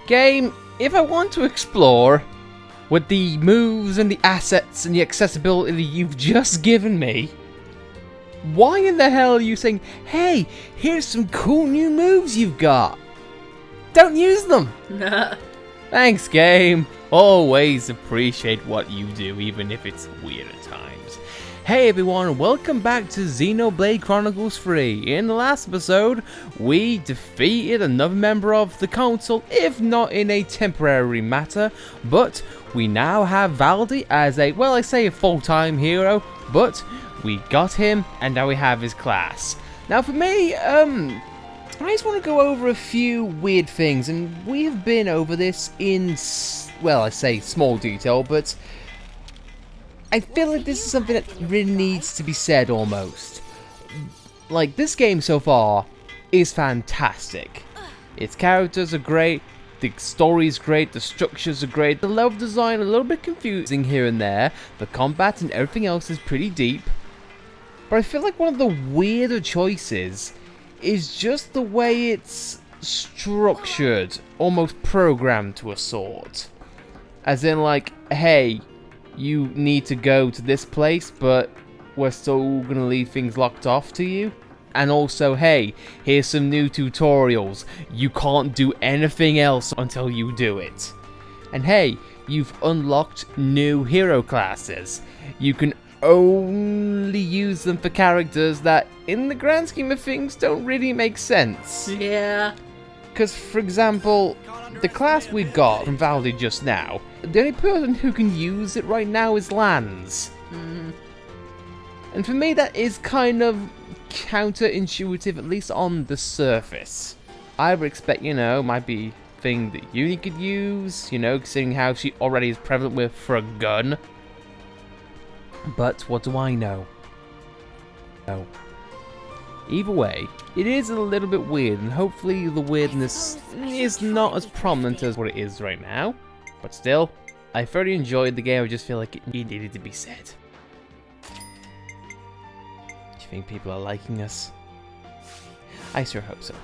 Game, if I want to explore with the moves and the assets and the accessibility you've just given me, why in the hell are you saying, hey, here's some cool new moves you've got? Don't use them! Thanks, game. Always appreciate what you do, even if it's weird at times. Hey everyone, welcome back to Xenoblade Chronicles 3. In the last episode, we defeated another member of the council, if not in a temporary matter, but we now have Valdi as a, well, I say a full-time hero, but we got him, and now we have his class. Now for me, I just want to go over a few weird things, and we have been over this in, well, I say small detail, but I feel like this is something that really needs to be said almost. Like, this game so far is fantastic. Its characters are great, the story is great, the structures are great, the level design a little bit confusing here and there, the combat and everything else is pretty deep. But I feel like one of the weirder choices is just the way it's structured, almost programmed to a sort. As in, like, hey, you need to go to this place, but we're still gonna leave things locked off to you. And also, hey, here's some new tutorials. You can't do anything else until you do it. And hey, you've unlocked new hero classes. You can only use them for characters that, in the grand scheme of things, don't really make sense. Yeah. Because, for example, the class we got from Valdi just now, the only person who can use it right now is Lance. And for me, that is kind of counterintuitive, at least on the surface. I would expect, you know, might be a thing that Uni could use, you know, considering how she already is prevalent with for a gun. But what do I know? No. Either way, it is a little bit weird, and hopefully the weirdness is not as prominent as what it is right now. But still, I thoroughly enjoyed the game. I just feel like it needed to be said. Do you think people are liking us? I sure hope so.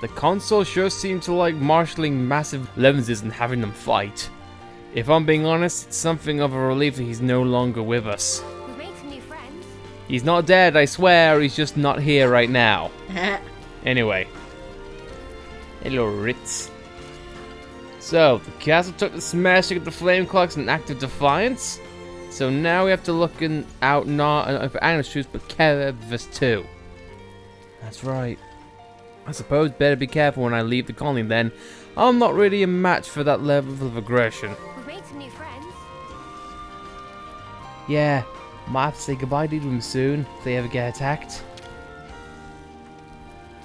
The console sure seemed to like marshalling massive lenses and having them fight. If I'm being honest, it's something of a relief that he's no longer with us. We've made some new friends. He's not dead, I swear, he's just not here right now. Anyway. Hello, Ritz. So, the castle took the smashing of the flame clocks in act of defiance. So now we have to look out not for Agnes troops, but Kevis too. That's right. I suppose better be careful when I leave the colony then. I'm not really a match for that level of aggression. We've made some new friends. Yeah, might have to say goodbye to them soon if they ever get attacked.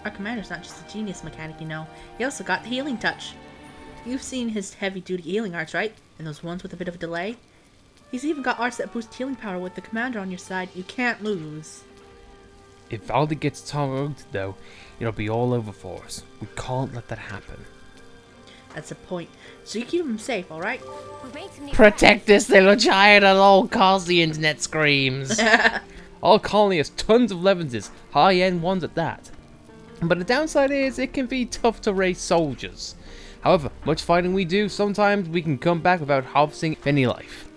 Our commander's not just a genius mechanic, you know. He also got the healing touch. You've seen his heavy-duty healing arts, right? And those ones with a bit of a delay? He's even got arts that boost healing power with the commander on your side. You can't lose. If Valdi gets targeted though, it'll be all over for us. We can't let that happen. That's the point. So you keep him safe, alright? We've made some new Protect this little giant at all costs, the internet screams. Our colony has tons of Levenses, high-end ones at that. But the downside is it can be tough to raise soldiers. However, much fighting we do, sometimes we can come back without harvesting any life.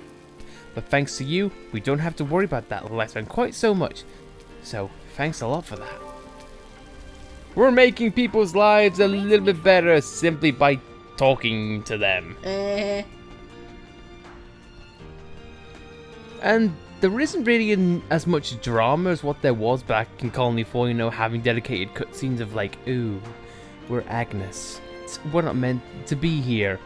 But thanks to you, we don't have to worry about that lifespan quite so much. So, thanks a lot for that. We're making people's lives a little bit better simply by talking to them. And there isn't really as much drama as what there was back in Colony 4, you know, having dedicated cutscenes of like, ooh, we're Agnes. We're not meant to be here.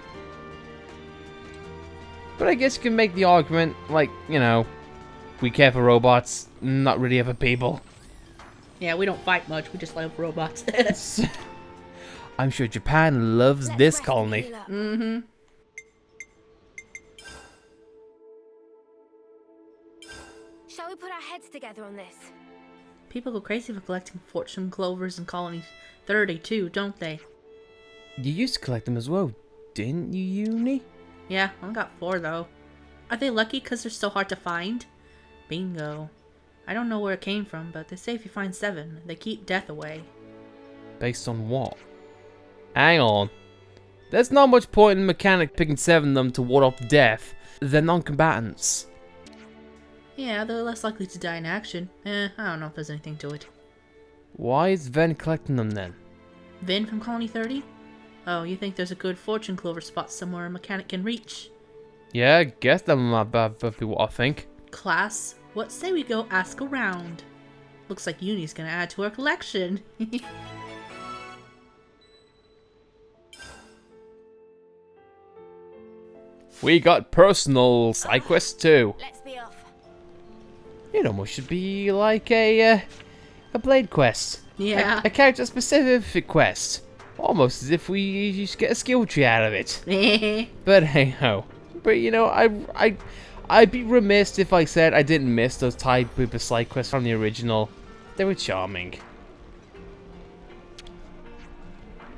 But I guess you can make the argument, like, you know, we care for robots, not really for people. Yeah, we don't fight much, we just love robots. I'm sure Japan loves this colony. Mm-hmm. Shall we put our heads together on this? People go crazy for collecting fortune clovers in Colony 30 too, don't they? You used to collect them as well, didn't you, Uni? Yeah, I only got 4 though. Are they lucky because they're so hard to find? Bingo. I don't know where it came from, but they say if you find 7, they keep death away. Based on what? Hang on. There's not much point in mechanic picking 7 of them to ward off death. They're non-combatants. Yeah, they're less likely to die in action. I don't know if there's anything to it. Why is Ven collecting them then? Vin from Colony 30? Oh, you think there's a good fortune clover spot somewhere a mechanic can reach? Yeah, I guess that might be what I think. Class, what say we go ask around? Looks like Uni's gonna add to our collection. We got personal side quests too. Let's be off. It almost should be like a blade quest. Yeah. A character specific quest. Almost as if we just get a skill tree out of it. But hey ho. But you know, I'd be remiss if I said I didn't miss those type of side quests from the original. They were charming.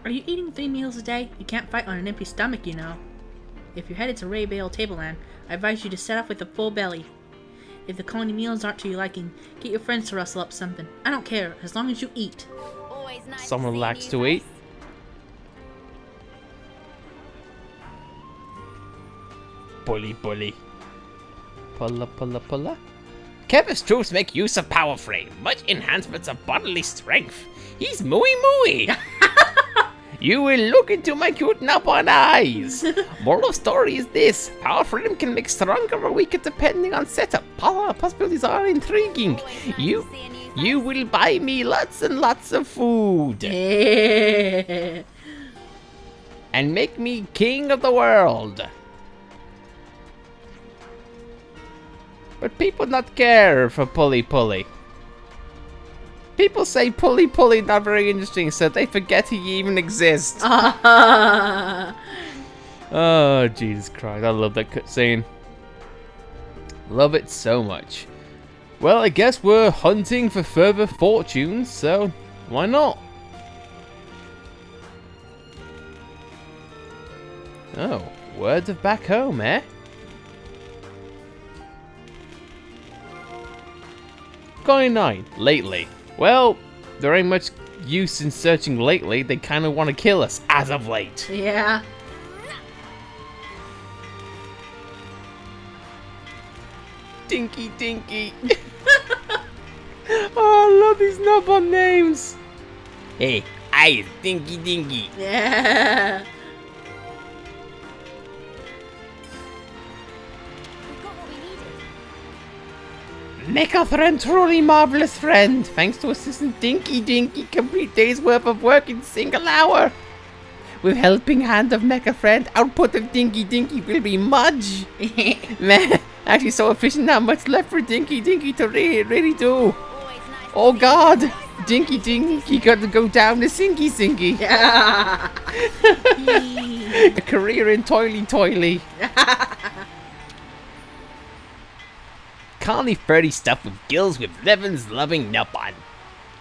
Are you eating 3 meals a day? You can't fight on an empty stomach, you know. If you're headed to Ray Bale Tableland, I advise you to set off with a full belly. If the colony meals aren't to your liking, get your friends to rustle up something. I don't care, as long as you eat. Always nice Someone to see a lacks new to eat. face. Bully, bully. Pulla, pulla, pulla. Kevin's troops make use of power frame, much enhancements of bodily strength. He's mooey mooey. You will look into my cute nub-on eyes. Moral of story is this: power frame can make stronger or weaker depending on setup. Possibilities are intriguing. Always nice You to see a new you face. will buy me lots and lots of food and make me king of the world. But people not care for pulley pulley. People say pulley pulley not very interesting, so they forget he even exists. Oh, Jesus Christ, I love that cutscene. Love it so much. Well, I guess we're hunting for further fortunes, so why not? Oh, word of back home, eh? Colony 9, lately. Well, there ain't much use in searching lately. They kind of want to kill us as of late. Yeah. Dinky Dinky. Oh, I love these nub-on names. Hey, I Dinky Dinky. Yeah. We got what we needed. Mecha friend, truly marvelous friend. Thanks to assistant Dinky Dinky, complete day's worth of work in single hour. With helping hand of Mecha friend, output of Dinky Dinky will be much. Man, actually so efficient, not much left for Dinky Dinky to really do. Always nice to Oh see God, a new face. Dinky Dinky got to go down the Sinky Sinky. Yeah. A career in Toily Toily. Colony 30 stuffed with gills with Levin's loving nub-on.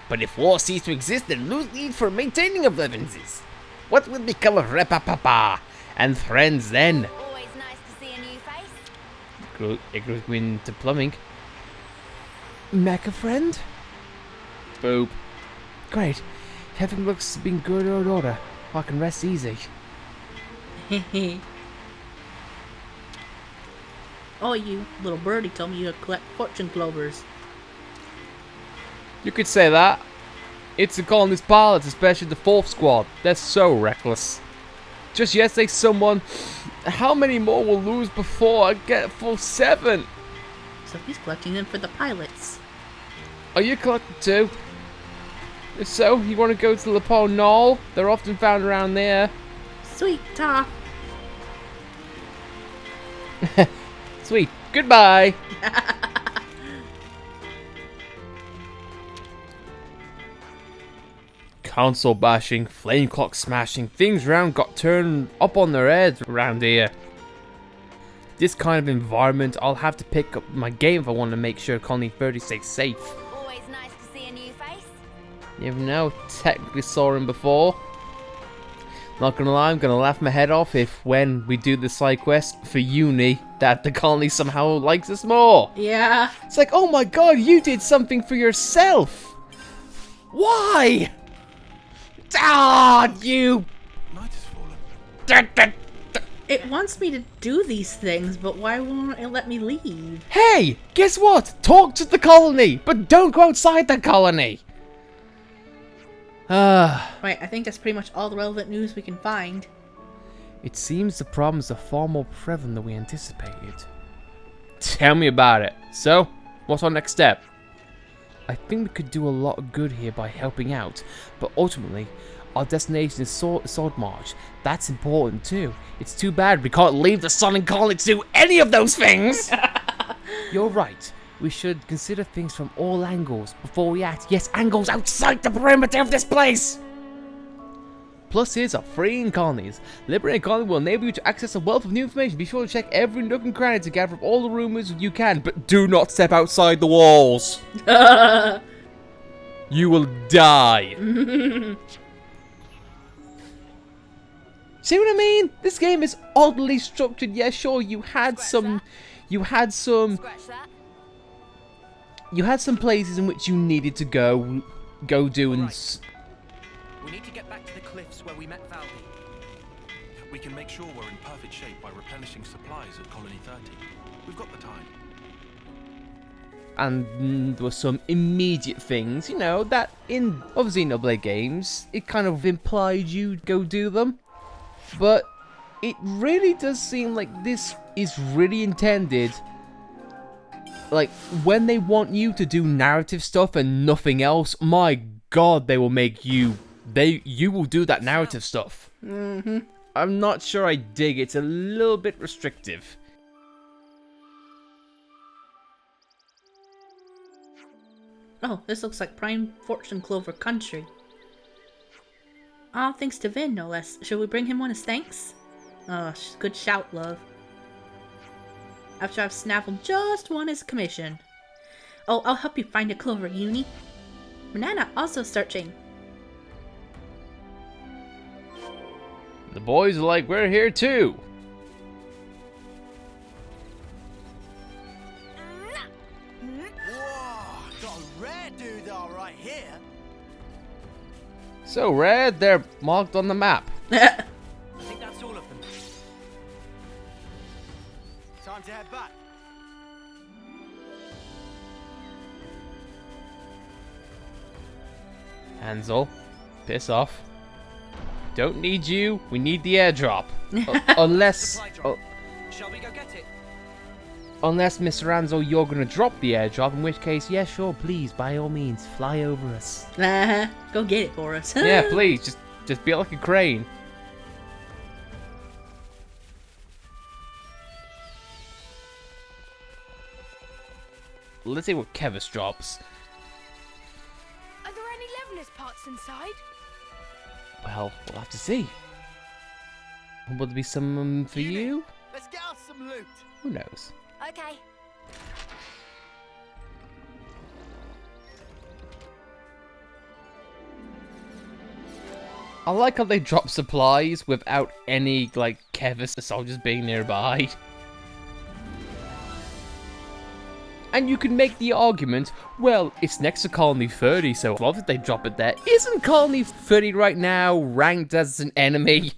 But if war ceased to exist, then lose need for maintaining of Levinses. What will become of Repapapa and friends then? Always nice to see a new face. It goes into plumbing. Mecha friend? Boop. Great. Everything looks to be in good order. I can rest easy. Oh, you little birdie told me you collect fortune clovers. You could say that. It's the colony's pilots, especially the 4th squad. They're so reckless. Just yesterday someone... How many more will lose before I get full 7? So he's collecting them for the pilots. Are you collecting too? If so, you want to go to Lepo Knoll? They're often found around there. Sweet ta. Sweet. Goodbye. Console bashing, flame clock smashing, things round got turned up on their heads around here. This kind of environment, I'll have to pick up my game if I want to make sure Colony 30 stays safe. Always nice to see a new You never know, technically saw him before. Not gonna lie, I'm gonna laugh my head off if when we do the side quest for uni, that the colony somehow likes us more. Yeah. It's like, oh my god, you did something for yourself. Why? Ah, you. Night has fallen. It wants me to do these things, but why won't it let me leave? Hey, guess what? Talk to the colony, but don't go outside the colony. Right, I think that's pretty much all the relevant news we can find. It seems the problems are far more prevalent than we anticipated. Tell me about it. So, what's our next step? I think we could do a lot of good here by helping out, but ultimately, our destination is Sword March. That's important too. It's too bad we can't leave the sun and colony to do any of those things! You're right. We should consider things from all angles before we act. Yes, angles outside the perimeter of this place! Pluses are freeing colonies. Liberating a colony will enable you to access a wealth of new information. Be sure to check every nook and cranny to gather up all the rumors you can, but do not step outside the walls. You will die. See what I mean? This game is oddly structured. Yeah, sure, you had some Scratch that. places in which you needed to go do and We need to get back to the cliffs where we met Valby. We can make sure we're in perfect shape by replenishing supplies at Colony 30. We've got the time. and there were some immediate things, you know, that in other Xenoblade games, it kind of implied you'd go do them. But it really does seem like this is really intended, like, when they want you to do narrative stuff and nothing else, my god, they will make you, you will do that narrative stuff. I'm not sure I dig it. It's a little bit restrictive. Oh, this looks like prime Fortune Clover country. All thanks to Vin, no less. Shall we bring him one as thanks? Oh, good shout, love. After I've snaffled just one as commission. Oh, I'll help you find a Clover, Uni. Banana also searching. The boys are like, we're here too. Whoa, got a rare doodah right here. So red, they're marked on the map. I think that's all of them. Time to head back. Hansel, piss off. Don't need you. We need the airdrop. Unless, Supply drop. Shall we go get it? unless, Mr. Hansel, you're gonna drop the airdrop. In which case, yeah, sure, please, by all means, fly over us. Go get it for us. Yeah, please, just be like a crane. Let's see what Kevis drops. Are there any levelers parts inside? Well, we'll have to see. Will there be some for you? Let's get us some loot. Who knows? Okay. I like how they drop supplies without any, like, Kevis soldiers being nearby. And you can make the argument, well, it's next to Colony 30, so why would they drop it there? Isn't Colony 30 right now ranked as an enemy?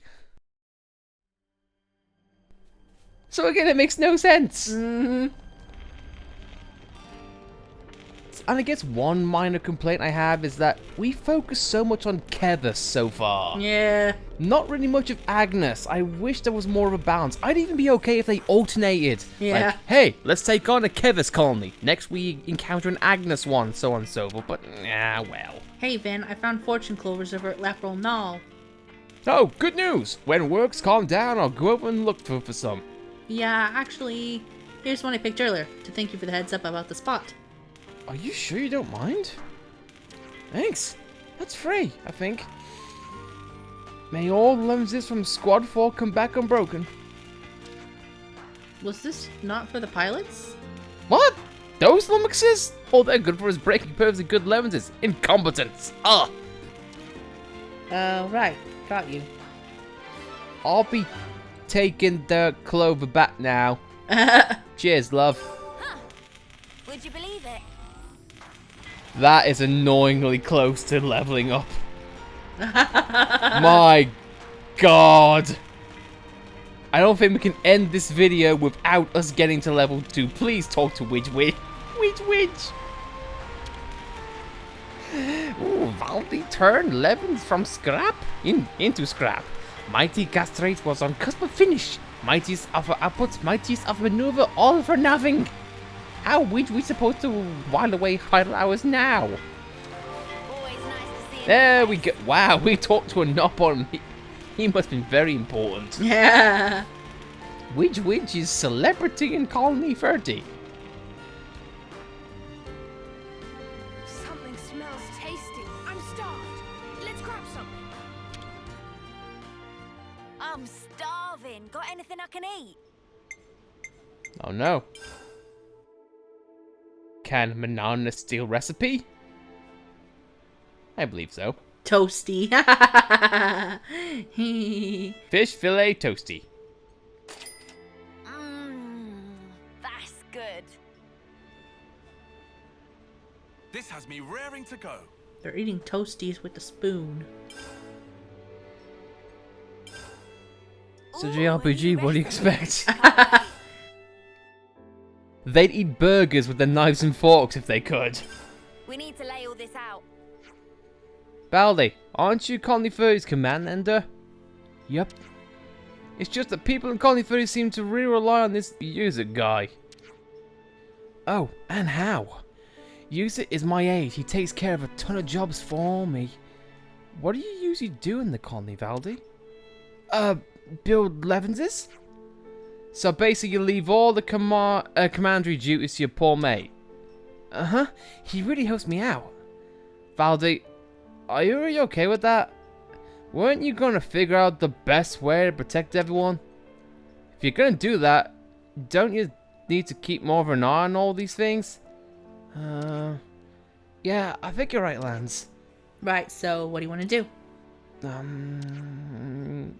So again, it makes no sense. And I guess one minor complaint I have is that we focus so much on Kevis so far. Yeah. Not really much of Agnes. I wish there was more of a balance. I'd even be okay if they alternated. Yeah. Like, hey, let's take on a Kevis colony. Next we encounter an Agnes one, so on and so forth. But, well. Hey, Vin, I found Fortune Clovers over at Laprol Knoll. Oh, good news. When work's calm down, I'll go over and look for some. Yeah, actually, here's one I picked earlier to thank you for the heads up about the spot. Are you sure you don't mind? Thanks. That's free, I think. May all lenses from Squad 4 come back unbroken. Was this not for the pilots? What? Those lummoxes? All they're good for is breaking perfectly good Levenses. Incompetence. Ugh. Right. Got you. I'll be taking the clover back now. Cheers, love. Huh. Would you believe it? That is annoyingly close to leveling up. My God. I don't think we can end this video without us getting to level 2. Please talk to Widge. Ooh, Valdi turned Levens from scrap into scrap. Mighty Castrate was on cusp of finish. Mightiest of output, mightiest of maneuver, all for nothing. How we supposed to while away idle hours now? Always nice to see There we go. Wow, we talked to a knob on him. He must have been very important. Yeah. Widge is celebrity in Colony 30. Something smells tasty. I'm starved. Let's grab something. I'm starving. Got anything I can eat? Oh no. Can Manana steal recipe? I believe so. Toasty. Fish fillet toasty. That's good. This has me raring to go. They're eating toasties with a spoon. So Ooh, JRPG, what do you recipe. expect? They'd eat burgers with their knives and forks if they could. We need to lay all this out. Baldy, aren't you Colony 30's command ender? Yep. It's just that people in Colony 30 seem to really rely on this user guy. Oh, and how? User is my aide. He takes care of a ton of jobs for me. What do you usually do in the colony, Valdi? Build Levenses? So basically you leave all the commandery duties to your poor mate. Uh-huh. He really helps me out. Valdi, are you really okay with that? Weren't you gonna figure out the best way to protect everyone? If you're gonna do that, don't you need to keep more of an eye on all these things? Yeah, I think you're right, Lance. Right, so what do you want to do?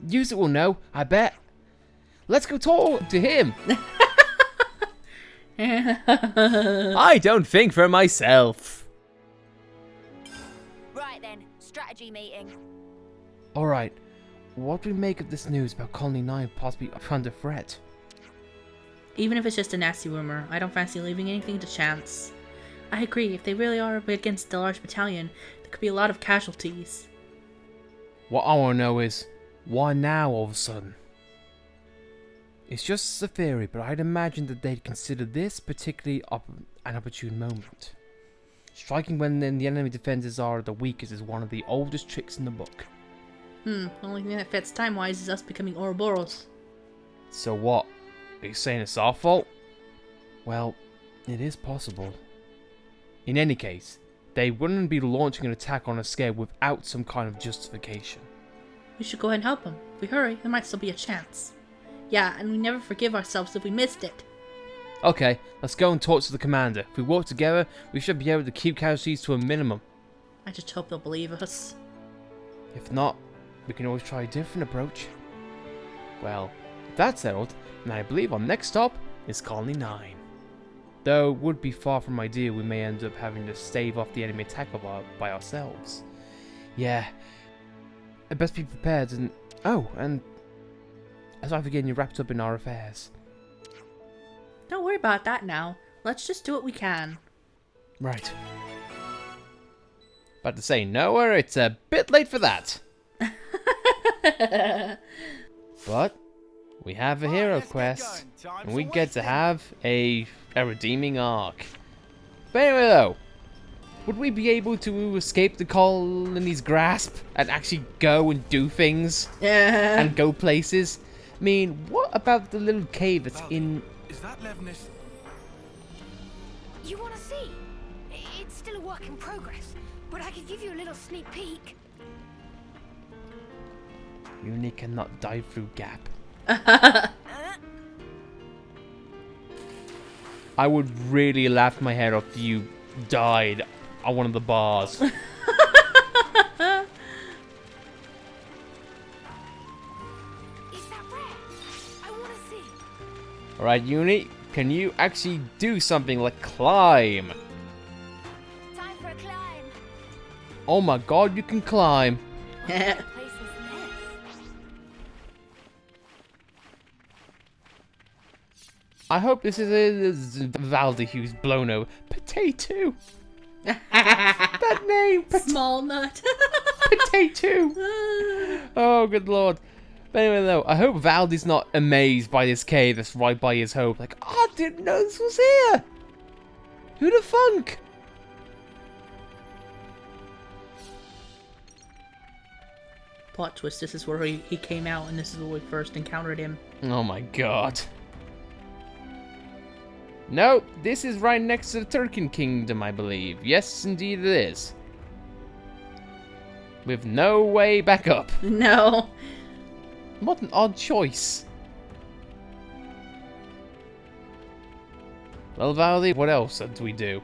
Use it will know, I bet. Let's go talk to him. I don't think for myself. Right then, strategy meeting. Alright, what do we make of this news about Colony 9 possibly under threat? Even if it's just a nasty rumor, I don't fancy leaving anything to chance. I agree, if they really are up against a large battalion, there could be a lot of casualties. What I want to know is, why now all of a sudden? It's just a theory, but I'd imagine that they'd consider this particularly an opportune moment. Striking when the enemy defenses are the weakest is one of the oldest tricks in the book. The only thing that fits time-wise is us becoming Ouroboros. So what? Are you saying it's our fault? Well, it is possible. In any case, they wouldn't be launching an attack on a scale without some kind of justification. We should go ahead and help them. If we hurry, there might still be a chance. Yeah, and we never forgive ourselves if we missed it. Okay, let's go and talk to the commander. If we work together, we should be able to keep casualties to a minimum. I just hope they'll believe us. If not, we can always try a different approach. Well, if that's settled, then I believe our next stop is Colony 9. Though it would be far from ideal, we may end up having to stave off the enemy attack by ourselves. Yeah, I'd best be prepared and... Oh, and... as I'm getting you wrapped up in our affairs. Don't worry about that now. Let's just do what we can. Right. About to say, Noah, it's a bit late for that. But we have a hero quest, and we get to have a redeeming arc. But anyway, though, would we be able to escape the colony's grasp and actually go and do things and go places? I mean, what about the little cave that's in... Is that Levenis? You want to see? It's still a work in progress, but I could give you a little sneak peek. Uni cannot dive through gap. I would really laugh my head off if you died on one of the bars. Is that rare? I want to see. Alright, Uni, can you actually do something like climb? Time for a climb. Oh my god, you can climb. What place is this? I hope this is Valdi who's blown over. Potato! That name! Small nut. Potato! Oh, good lord. But anyway, though, I hope Valdi's not amazed by this cave that's right by his home. Like, oh, I didn't know this was here! Who the funk? Plot twist, this is where he came out and this is where we first encountered him. Oh my god. No, this is right next to the Turkin Kingdom, I believe. Yes, indeed it is. With no way back up. No. What an odd choice. Well, Valdi, what else do we do?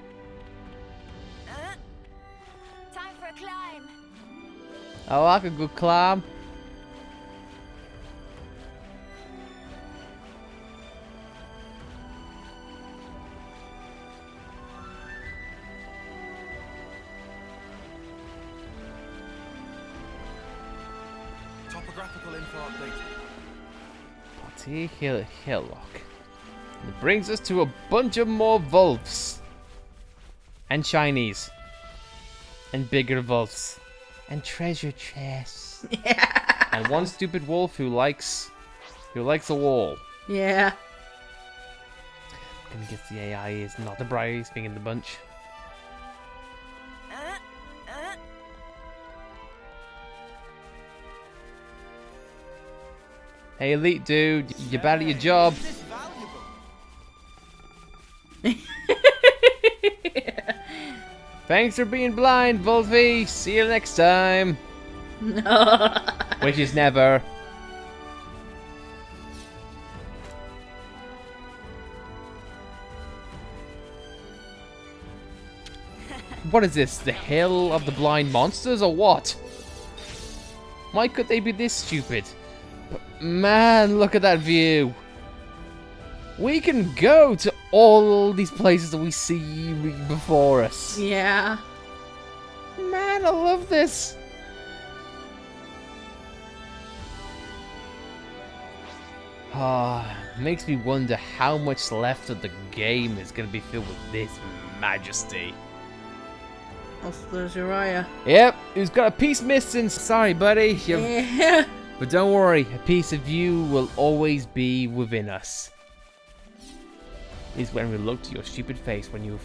Time for a climb. I like a good climb. Topographical info updated. Party Hillock. It brings us to a bunch of more wolves. And shinies. And bigger wolves. And treasure chests. Yeah. And one stupid wolf who likes a wall. Yeah. And I guess the AI is not the brightest thing in the bunch. Hey, elite dude, you're bad at your job. Is this valuable? Thanks for being blind, Wolfie. See you next time. No. Which is never. What is this? The Hill of the Blind Monsters or what? Why could they be this stupid? But man, look at that view. We can go to all these places that we see before us. Yeah. Man, I love this. Ah, makes me wonder how much left of the game is going to be filled with this majesty. Also, there's Uriah. Yep, who's got a piece missing. Sorry, buddy. Yeah. But don't worry, a piece of you will always be within us. Is when we looked at your stupid face when you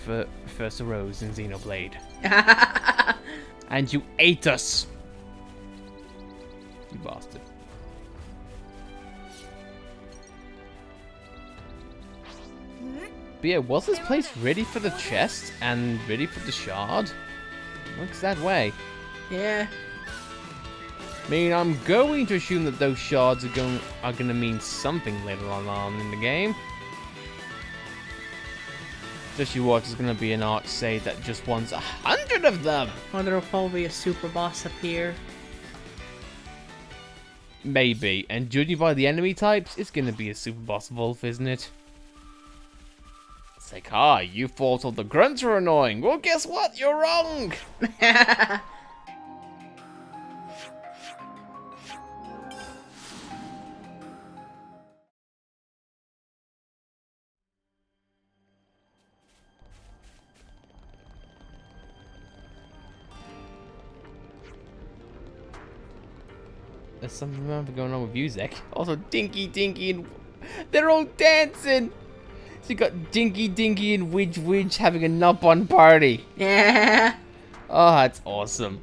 first arose in Xenoblade. And you ate us. You bastard. But yeah, was this place ready for the chest and ready for the shard? Looks that way. Yeah. I mean, I'm going to assume that those shards are going to mean something later on in the game. Just you watch, there's going to be an arc say that just wants 100 of them. Or there'll probably be a super boss appear. Maybe, and judging by the enemy types, it's going to be a super boss wolf, isn't it? It's like, you thought all the grunts were annoying. Well, guess what? You're wrong. There's something going on with music. Also, Dinky, and they're all dancing. So you got Dinky, and Widge having a nut-on party. Yeah. Oh, that's awesome.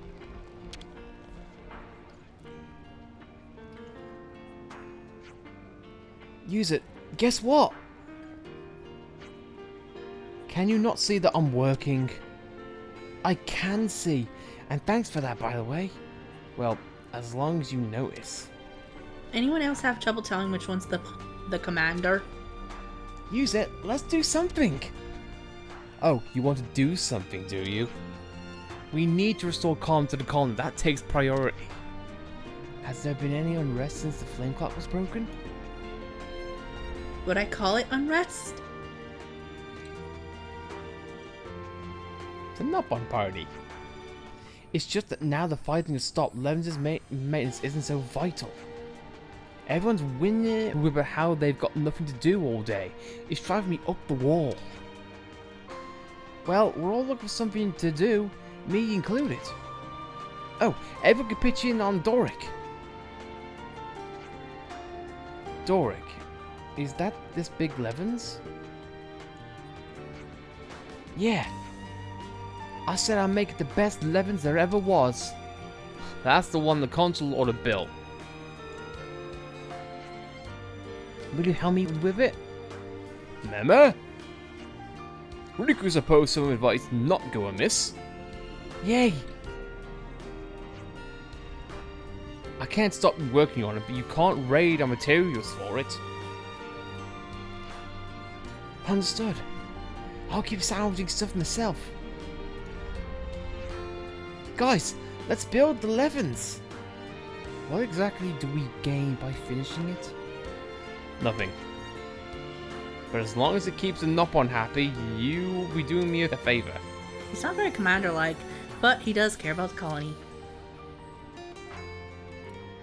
Use it. Guess what? Can you not see that I'm working? I can see. And thanks for that, by the way. Well, as long as you notice. Anyone else have trouble telling which one's the commander? Use it. Let's do something. Oh, you want to do something, do you? We need to restore calm to the colony. That takes priority. Has there been any unrest since the flame clock was broken? Would I call it unrest? It's a knock-on party. It's just that now the fighting has stopped, Levens' maintenance isn't so vital. Everyone's whinging about how they've got nothing to do all day. It's driving me up the wall. Well, we're all looking for something to do, me included. Oh, everyone can pitch in on Dorrick. Dorrick, is that this big Levens? Yeah. I said I'd make it the best Levens there ever was. That's the one the consul ought to build. Will you help me with it? Remember? Riku supposed some advice not go amiss. Yay! I can't stop working on it, but you can't raid our materials for it. Understood. I'll keep salvaging stuff myself. Guys, let's build the Levens. What exactly do we gain by finishing it? Nothing. But as long as it keeps the Nopon happy, you will be doing me a favor. He's not very commander-like, but he does care about the colony.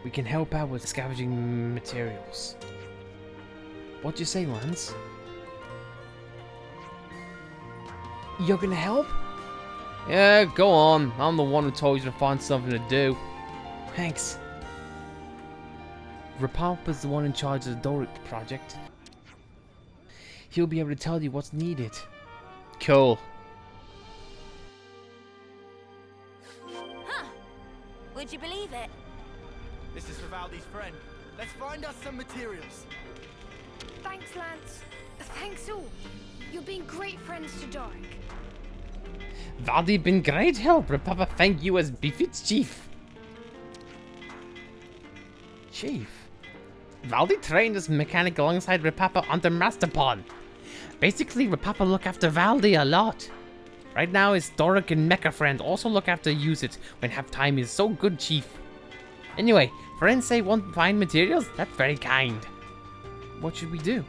We can help out with scavenging materials. What'd you say, Lance? You're gonna help? Yeah, go on. I'm the one who told you to find something to do. Thanks. Rapalpa's the one in charge of the Dorrick project. He'll be able to tell you what's needed. Cool. Huh. Would you believe it? This is Vivaldi's friend. Let's find us some materials. Thanks, Lance. Thanks all. You've been great friends to Dorrick. Valdi been great help. Rapalpa thank you as befits Chief. Chief? Valdi trained as mechanic alongside Rapalpa on the Masterpon. Basically, Rapalpa look after Valdi a lot. Right now, his Dorrick and Mecha friend also look after use it when have time is so good, Chief. Anyway, friends say want find materials? That's very kind. What should we do?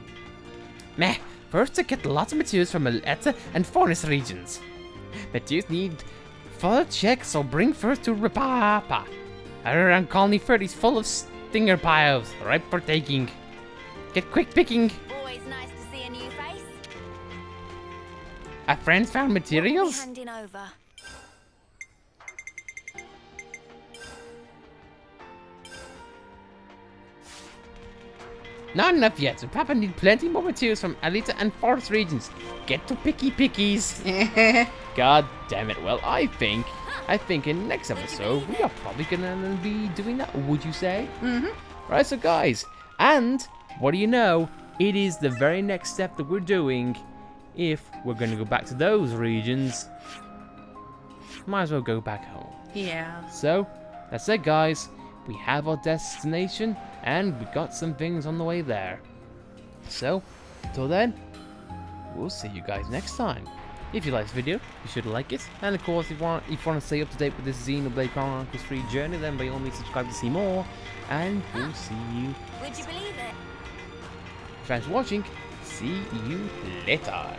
Meh, first to get lots of materials from Eleta and Forest regions. Materials need further checks, so bring first to Rapalpa. Around Colony 30 is full of stinger piles, ripe for taking. Get quick picking. Always nice to see a new face. Our friends found materials? Handing over. Not enough yet, so Papa need plenty more materials from Alita and Forest regions. Get to picky pickies. God damn it. Well, I think in next episode we are probably gonna be doing that. Would you say? Mm-hmm. Right, so guys, and what do you know? It is the very next step that we're doing. If we're gonna go back to those regions, might as well go back home. Yeah. So that's it, guys. We have our destination, and we got some things on the way there. So, until then, we'll see you guys next time. If you like this video, be sure to like it. And of course, if you want to stay up to date with this Xenoblade Chronicles 3 journey, then by all means subscribe to see more. And we'll see you. Would you believe it? Thanks for watching. See you later.